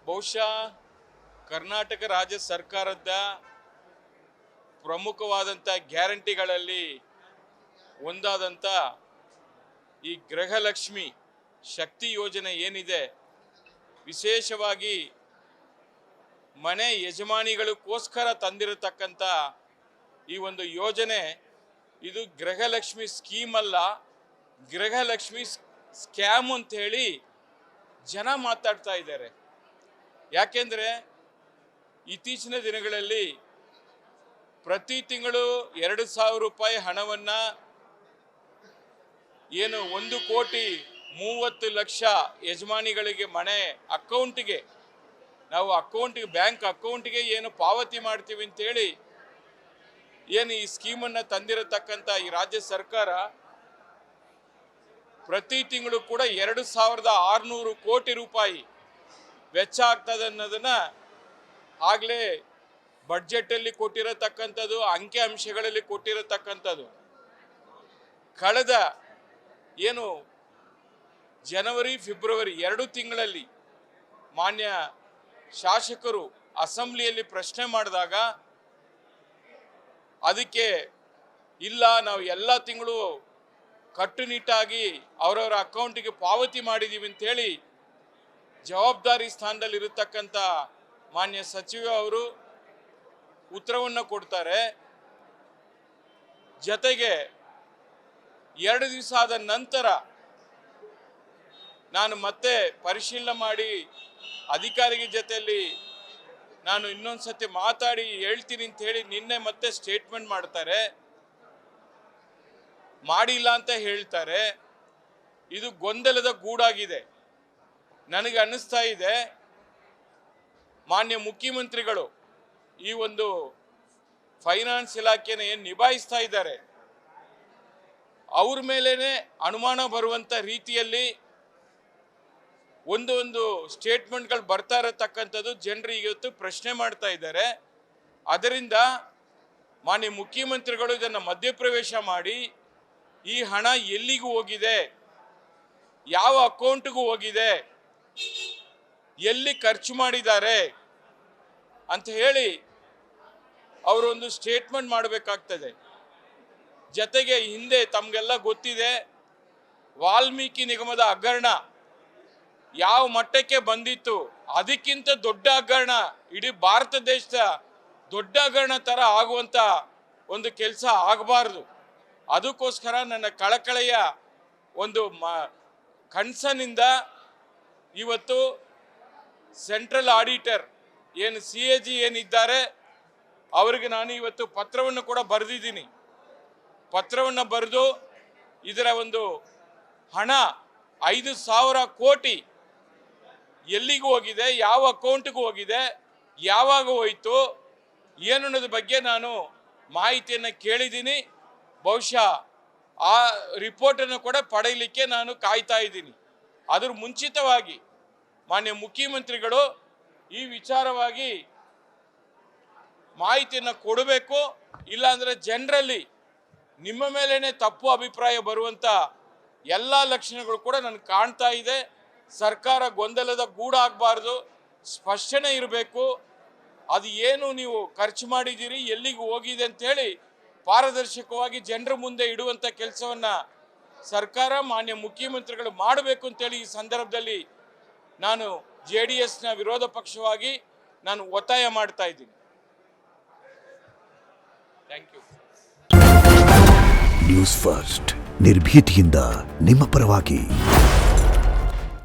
ಬಹುಶಃ ಕರ್ನಾಟಕ ರಾಜ್ಯ ಸರ್ಕಾರದ ಪ್ರಮುಖವಾದಂಥ ಗ್ಯಾರಂಟಿಗಳಲ್ಲಿ ಒಂದಾದಂಥ ಈ ಗೃಹಲಕ್ಷ್ಮಿ ಶಕ್ತಿ ಯೋಜನೆ ಏನಿದೆ, ವಿಶೇಷವಾಗಿ ಮನೆ ಯಜಮಾನಿಗಳಿಗೋಸ್ಕರ ತಂದಿರತಕ್ಕಂಥ ಈ ಒಂದು ಯೋಜನೆ, ಇದು ಗೃಹಲಕ್ಷ್ಮಿ ಸ್ಕೀಮ್ ಅಲ್ಲ, ಗೃಹಲಕ್ಷ್ಮಿ ಸ್ಕ್ಯಾಮ್ ಅಂತ ಹೇಳಿ ಜನ ಮಾತಾಡ್ತಾ ಇದ್ದಾರೆ. ಯಾಕೆಂದರೆ ಇತ್ತೀಚಿನ ದಿನಗಳಲ್ಲಿ ಪ್ರತಿ ತಿಂಗಳು 2,000 ರೂಪಾಯಿ ಹಣವನ್ನು ಏನು 1,30,00,000 ಯಜಮಾನಿಗಳಿಗೆ ಮನೆ ಅಕೌಂಟಿಗೆ, ನಾವು ಬ್ಯಾಂಕ್ ಅಕೌಂಟಿಗೆ ಏನು ಪಾವತಿ ಮಾಡ್ತೀವಿ ಅಂತೇಳಿ ಏನು ಈ ಸ್ಕೀಮನ್ನು ತಂದಿರತಕ್ಕಂಥ ಈ ರಾಜ್ಯ ಸರ್ಕಾರ ಪ್ರತಿ ತಿಂಗಳು ಕೂಡ 2,600 ಕೋಟಿ ರೂಪಾಯಿ ವೆಚ್ಚ ಆಗ್ತದೆ ಅನ್ನೋದನ್ನು ಆಗಲೇ ಬಡ್ಜೆಟಲ್ಲಿ ಕೊಟ್ಟಿರತಕ್ಕಂಥದ್ದು, ಅಂಕಿ ಅಂಶಗಳಲ್ಲಿ ಕೊಟ್ಟಿರತಕ್ಕಂಥದ್ದು. ಕಳೆದ ಏನು ಜನವರಿ ಫೆಬ್ರವರಿ 2 ತಿಂಗಳಲ್ಲಿ ಮಾನ್ಯ ಶಾಸಕರು ಅಸೆಂಬ್ಲಿಯಲ್ಲಿ ಪ್ರಶ್ನೆ ಮಾಡಿದಾಗ ಅದಕ್ಕೆ ಇಲ್ಲ, ನಾವು ಎಲ್ಲ ತಿಂಗಳು ಕಟ್ಟುನಿಟ್ಟಾಗಿ ಅವರವರ ಅಕೌಂಟಿಗೆ ಪಾವತಿ ಮಾಡಿದ್ದೀವಿ ಅಂತೇಳಿ ಜವಾಬ್ದಾರಿ ಸ್ಥಾನದಲ್ಲಿರತಕ್ಕಂಥ ಮಾನ್ಯ ಸಚಿವ ಅವರು ಉತ್ತರವನ್ನು ಕೊಡ್ತಾರೆ. ಜೊತೆಗೆ 2 ದಿವಸ ಆದ ನಂತರ ನಾನು ಮತ್ತೆ ಪರಿಶೀಲನೆ ಮಾಡಿ ಅಧಿಕಾರಿಗಳ ಜೊತೆಯಲ್ಲಿ ನಾನು ಇನ್ನೊಂದು ಸತಿ ಮಾತಾಡಿ ಹೇಳ್ತೀನಿ ಅಂತ ಹೇಳಿ ನಿನ್ನೆ ಮತ್ತೆ ಸ್ಟೇಟ್ಮೆಂಟ್ ಮಾಡ್ತಾರೆ, ಮಾಡಿಲ್ಲ ಅಂತ ಹೇಳ್ತಾರೆ. ಇದು ಗೊಂದಲದ ಗೂಡಾಗಿದೆ. ನನಗೆ ಅನ್ನಿಸ್ತಾ ಇದೆ ಮಾನ್ಯ ಮುಖ್ಯಮಂತ್ರಿಗಳು ಈ ಒಂದು ಫೈನಾನ್ಸ್ ಇಲಾಖೆನ ಏನು ನಿಭಾಯಿಸ್ತಾ ಇದ್ದಾರೆ, ಅವ್ರ ಮೇಲೇನೆ ಅನುಮಾನ ಬರುವಂಥ ರೀತಿಯಲ್ಲಿ ಒಂದು ಸ್ಟೇಟ್ಮೆಂಟ್ಗಳು ಬರ್ತಾ ಇರತಕ್ಕಂಥದ್ದು ಜನರು ಇವತ್ತು ಪ್ರಶ್ನೆ ಮಾಡ್ತಾ ಇದ್ದಾರೆ. ಅದರಿಂದ ಮಾನ್ಯ ಮುಖ್ಯಮಂತ್ರಿಗಳು ಇದನ್ನು ಮಧ್ಯಪ್ರವೇಶ ಮಾಡಿ ಈ ಹಣ ಎಲ್ಲಿಗೂ ಹೋಗಿದೆ, ಯಾವ ಅಕೌಂಟ್ಗೂ ಹೋಗಿದೆ, ಎಲ್ಲಿ ಖರ್ಚು ಮಾಡಿದ್ದಾರೆ ಅಂತ ಹೇಳಿ ಅವರೊಂದು ಸ್ಟೇಟ್ಮೆಂಟ್ ಮಾಡಬೇಕಾಗ್ತದೆ. ಜೊತೆಗೆ ಹಿಂದೆ ತಮಗೆಲ್ಲ ಗೊತ್ತಿದೆ, ವಾಲ್ಮೀಕಿ ನಿಗಮದ ಹಗರಣ ಯಾವ ಮಟ್ಟಕ್ಕೆ ಬಂದಿತ್ತು, ಅದಕ್ಕಿಂತ ದೊಡ್ಡ ಹಗರಣ, ಇಡೀ ಭಾರತ ದೇಶದ ದೊಡ್ಡ ಹಗರಣ ಥರ ಆಗುವಂಥ ಒಂದು ಕೆಲಸ ಆಗಬಾರ್ದು. ಅದಕ್ಕೋಸ್ಕರ ನನ್ನ ಕಳಕಳೆಯ ಒಂದು ಕನ್ಸರ್ನಿಂದ ಇವತ್ತು ಸೆಂಟ್ರಲ್ ಆಡಿಟರ್ ಏನು CAG ಏನಿದ್ದಾರೆ ಅವರಿಗೆ ನಾನು ಇವತ್ತು ಪತ್ರವನ್ನು ಕೂಡ ಬರೆದಿದ್ದೀನಿ. ಪತ್ರವನ್ನು ಬರೆದು ಇದರ ಒಂದು ಹಣ 5,000 ಕೋಟಿ ಎಲ್ಲಿಗೂ ಹೋಗಿದೆ, ಯಾವ ಅಕೌಂಟ್ಗೂ ಹೋಗಿದೆ, ಯಾವಾಗ ಹೋಯಿತು ಏನು ಅನ್ನೋದ್ರ ಬಗ್ಗೆ ನಾನು ಮಾಹಿತಿಯನ್ನು ಕೇಳಿದ್ದೀನಿ. ಬಹುಶಃ ಆ ರಿಪೋರ್ಟನ್ನು ಕೂಡ ಪಡೆಯಲಿಕ್ಕೆ ನಾನು ಕಾಯ್ತಾ ಇದ್ದೀನಿ. ಅದ್ರ ಮುಂಚಿತವಾಗಿ ಮಾನ್ಯ ಮುಖ್ಯಮಂತ್ರಿಗಳು ಈ ವಿಚಾರವಾಗಿ ಮಾಹಿತಿಯನ್ನು ಕೊಡಬೇಕು. ಇಲ್ಲಾಂದರೆ ಜನರಲ್ಲಿ ನಿಮ್ಮ ಮೇಲೇ ತಪ್ಪು ಅಭಿಪ್ರಾಯ ಬರುವಂಥ ಎಲ್ಲ ಲಕ್ಷಣಗಳು ಕೂಡ ನನಗೆ ಕಾಣ್ತಾ ಇದೆ. ಸರ್ಕಾರ ಗೊಂದಲದ ಗೂಡಾಗಬಾರ್ದು, ಸ್ಪಷ್ಟನೆ ಇರಬೇಕು. ಅದು ಏನು ನೀವು ಖರ್ಚು ಮಾಡಿದ್ದೀರಿ, ಎಲ್ಲಿಗೆ ಹೋಗಿದೆ ಅಂಥೇಳಿ ಪಾರದರ್ಶಕವಾಗಿ ಜನರ ಮುಂದೆ ಇಡುವಂಥ ಕೆಲಸವನ್ನು ಸರ್ಕಾರ ಮಾನ್ಯ ಮುಖ್ಯಮಂತ್ರಿಗಳು ಮಾಡಬೇಕು ಅಂತೇಳಿ ಈ ಸಂದರ್ಭದಲ್ಲಿ ನಾನು JDSನ ವಿರೋಧ ಪಕ್ಷವಾಗಿ ನಾನು ಒತ್ತಾಯ ಮಾಡ್ತಾ ಇದ್ದೀನಿ. Thank you. ನ್ಯೂಸ್ ಫಸ್ಟ್ ನಿರ್ಭೀತಿಯಿಂದ ನಿಮ್ಮ ಪರವಾಗಿ.